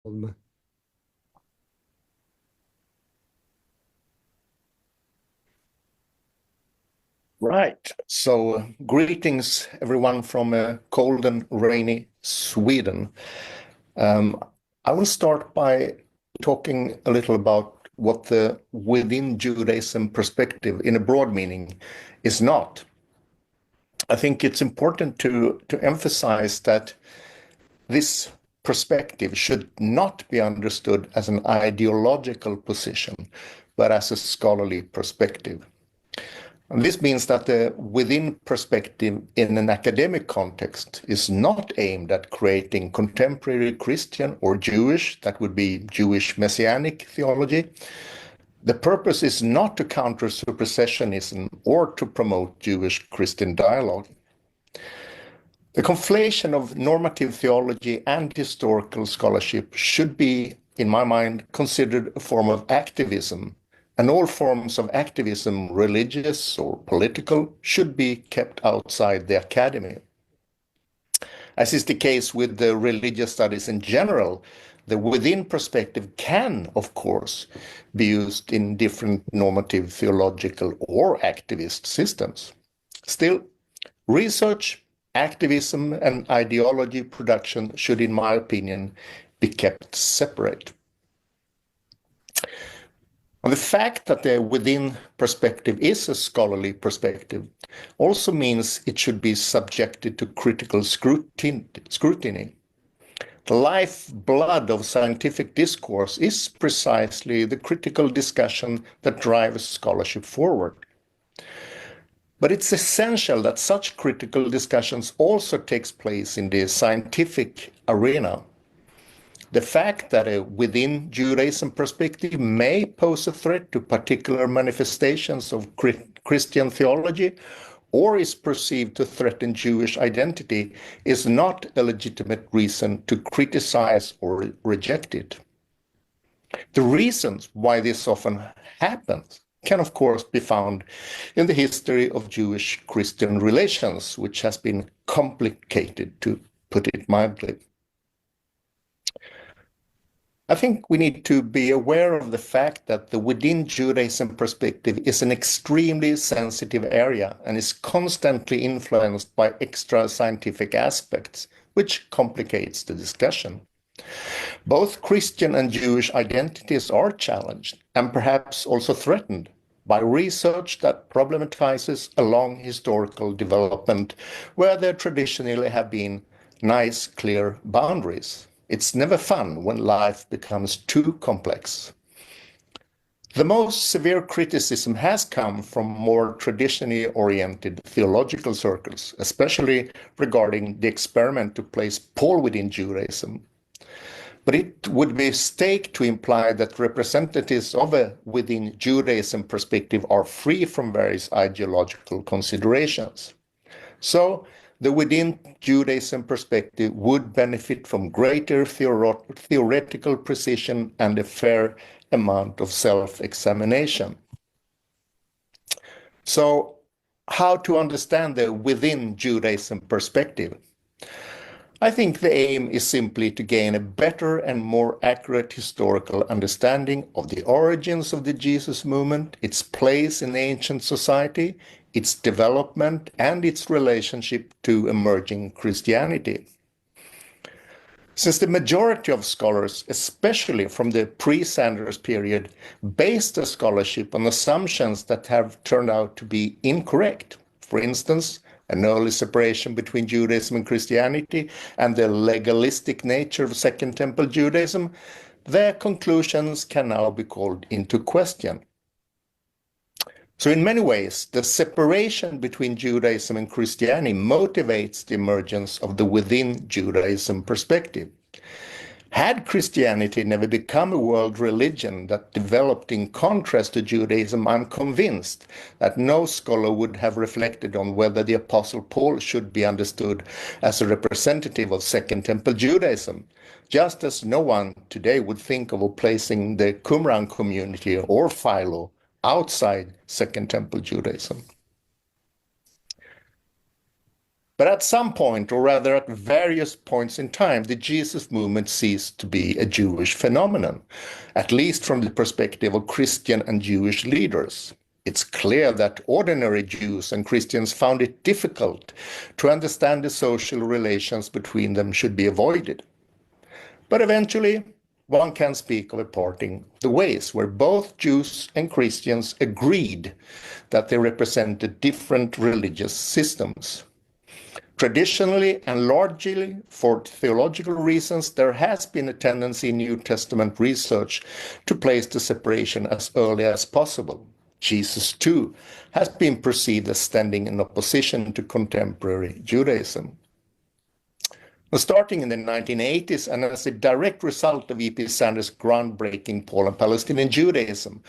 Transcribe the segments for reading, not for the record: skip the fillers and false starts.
Zetterholm. Right. So, greetings everyone from cold and rainy Sweden. I will start by talking a little about what the within Judaism perspective, in a broad meaning, is not. I think it's important to emphasize that this perspective should not be understood as an ideological position, but as a scholarly perspective. And this means that the within perspective in an academic context is not aimed at creating contemporary Christian or Jewish, that would be Jewish messianic theology. The purpose is not to counter supersessionism or to promote Jewish Christian dialogue. The conflation of normative theology and historical scholarship should be, in my mind, considered a form of activism, and all forms of activism, religious or political, should be kept outside the academy. As is the case with the religious studies in general, the within perspective can, of course, be used in different normative theological or activist systems. Still, research, activism, and ideology production should, in my opinion, be kept separate. And the fact that the within perspective is a scholarly perspective also means it should be subjected to critical scrutiny. The lifeblood of scientific discourse is precisely the critical discussion that drives scholarship forward. But it's essential that such critical discussions also takes place in the scientific arena. The fact that a within Judaism perspective may pose a threat to particular manifestations of Christian theology or is perceived to threaten Jewish identity is not a legitimate reason to criticize or reject it. The reasons why this often happens can, of course, be found in the history of Jewish-Christian relations, which has been complicated, to put it mildly. I think we need to be aware of the fact that the within Judaism perspective is an extremely sensitive area and is constantly influenced by extra scientific aspects, which complicates the discussion. Both Christian and Jewish identities are challenged and perhaps also threatened by research that problematizes a long historical development where there traditionally have been nice, clear boundaries. It's never fun when life becomes too complex. The most severe criticism has come from more traditionally oriented theological circles, especially regarding the experiment to place Paul within Judaism. But it would be a mistake to imply that representatives of a within Judaism perspective are free from various ideological considerations. So, the within Judaism perspective would benefit from greater theoretical precision and a fair amount of self-examination. So, how to understand the within Judaism perspective? I think the aim is simply to gain a better and more accurate historical understanding of the origins of the Jesus movement, its place in ancient society, its development, and its relationship to emerging Christianity. Since the majority of scholars, especially from the pre-Sanders period, based their scholarship on assumptions that have turned out to be incorrect, for instance, an early separation between Judaism and Christianity, and the legalistic nature of Second Temple Judaism, their conclusions can now be called into question. So in many ways, the separation between Judaism and Christianity motivates the emergence of the within Judaism perspective. Had Christianity never become a world religion that developed in contrast to Judaism, I'm convinced that no scholar would have reflected on whether the Apostle Paul should be understood as a representative of Second Temple Judaism, just as no one today would think of placing the Qumran community or Philo outside Second Temple Judaism. But at some point, or rather at various points in time, the Jesus movement ceased to be a Jewish phenomenon, at least from the perspective of Christian and Jewish leaders. It's clear that ordinary Jews and Christians found it difficult to understand the social relations between them should be avoided. But eventually, one can speak of a parting of the ways where both Jews and Christians agreed that they represented different religious systems. Traditionally and largely for theological reasons, there has been a tendency in New Testament research to place the separation as early as possible. Jesus, too, has been perceived as standing in opposition to contemporary Judaism. Starting in the 1980s, and as a direct result of E.P. Sanders' groundbreaking Paul and Palestinian Judaism,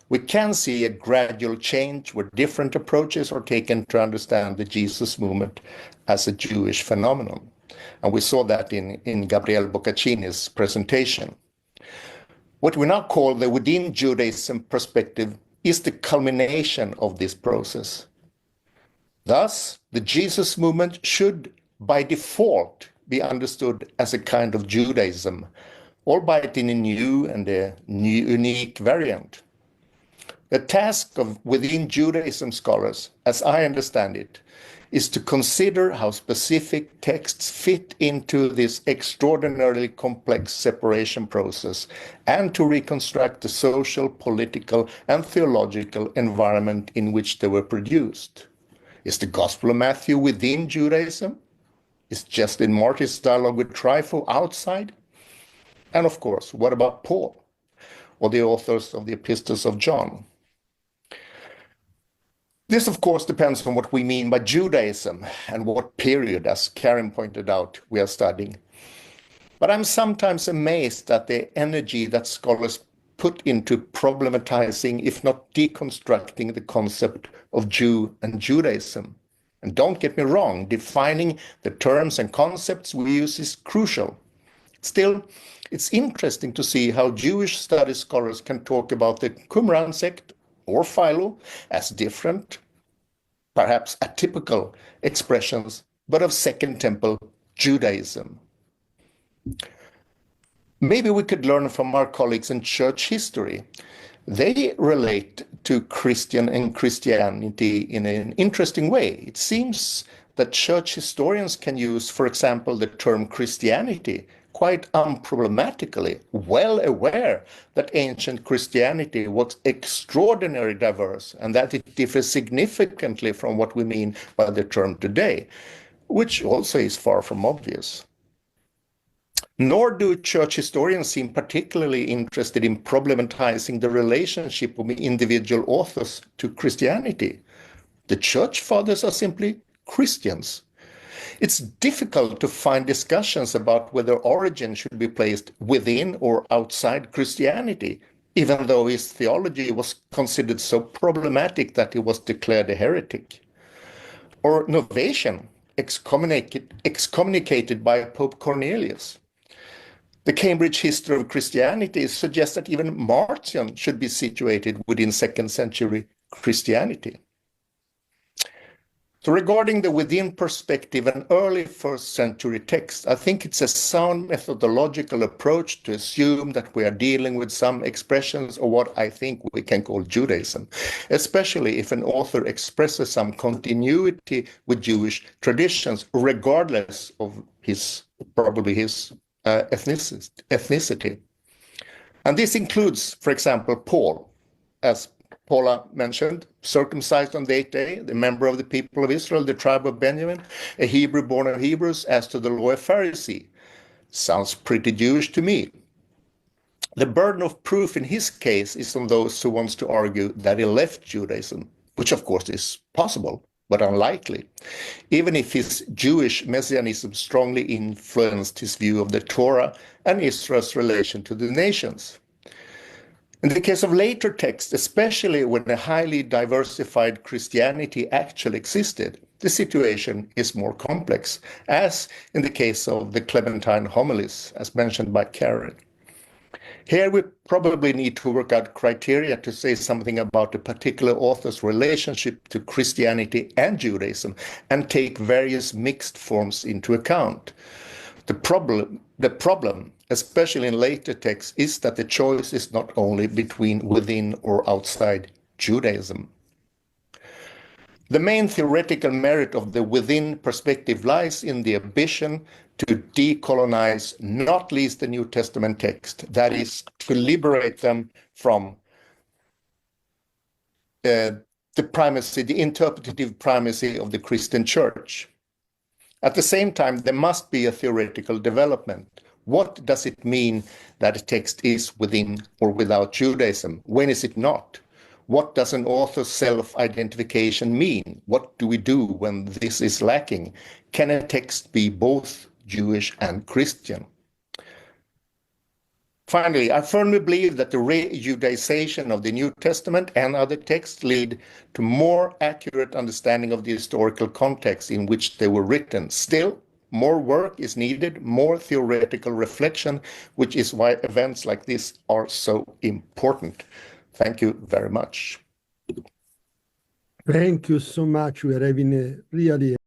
we can see a gradual change where different approaches are taken to understand the Jesus movement as a Jewish phenomenon. And we saw that in Gabriele Boccaccini's presentation. What we now call the within Judaism perspective is the culmination of this process. Thus, the Jesus movement should, by default, be understood as a kind of Judaism, albeit in a new and a unique variant. The task of within Judaism scholars, as I understand it, is to consider how specific texts fit into this extraordinarily complex separation process and to reconstruct the social, political, and theological environment in which they were produced. Is the Gospel of Matthew within Judaism? Is Justin Martyr's dialogue with Trypho outside? And of course, what about Paul or the authors of the epistles of John? This, of course, depends on what we mean by Judaism and what period, as Karen pointed out, we are studying. But I'm sometimes amazed at the energy that scholars put into problematizing, if not deconstructing, the concept of Jew and Judaism. And don't get me wrong, defining the terms and concepts we use is crucial. Still, it's interesting to see how Jewish studies scholars can talk about the Qumran sect or Philo as different, perhaps atypical expressions, but of Second Temple Judaism. Maybe we could learn from our colleagues in church history. They relate to Christian and Christianity in an interesting way. It seems that church historians can use, for example, the term Christianity quite unproblematically, well aware that ancient Christianity was extraordinarily diverse and that it differs significantly from what we mean by the term today, which also is far from obvious. Nor do church historians seem particularly interested in problematizing the relationship of individual authors to Christianity. The church fathers are simply Christians. It's difficult to find discussions about whether Origen should be placed within or outside Christianity, even though his theology was considered so problematic that he was declared a heretic. Or Novatian, excommunicated by Pope Cornelius. The Cambridge History of Christianity suggests that even Marcion should be situated within 2nd century Christianity. So regarding the within perspective and early 1st century text, I think it's a sound methodological approach to assume that we are dealing with some expressions of what I think we can call Judaism, especially if an author expresses some continuity with Jewish traditions, regardless of probably his ethnicity. And this includes, for example, Paul, as Paula mentioned, circumcised on the 8th day, the member of the people of Israel, the tribe of Benjamin, a Hebrew born of Hebrews, as to the law, a Pharisee. Sounds pretty Jewish to me. The burden of proof in his case is on those who wants to argue that he left Judaism, which of course is possible, but unlikely, even if his Jewish messianism strongly influenced his view of the Torah and Israel's relation to the nations. In the case of later texts, especially when a highly diversified Christianity actually existed, the situation is more complex, as in the case of the Clementine homilies, as mentioned by Karen. Here we probably need to work out criteria to say something about a particular author's relationship to Christianity and Judaism and take various mixed forms into account. The problem, especially in later texts, is that the choice is not only between within or outside Judaism. The main theoretical merit of the within perspective lies in the ambition to decolonize not least the New Testament text, that is, to liberate them from the interpretative primacy of the Christian church. At the same time, there must be a theoretical development. What does it mean that a text is within or without Judaism? When is it not? What does an author's self-identification mean? What do we do when this is lacking? Can a text be both Jewish and Christian? Finally, I firmly believe that the re-Judaization of the New Testament and other texts lead to more accurate understanding of the historical context in which they were written. Still, more work is needed, more theoretical reflection, which is why events like this are so important. Thank you very much. Thank you so much. We are having a really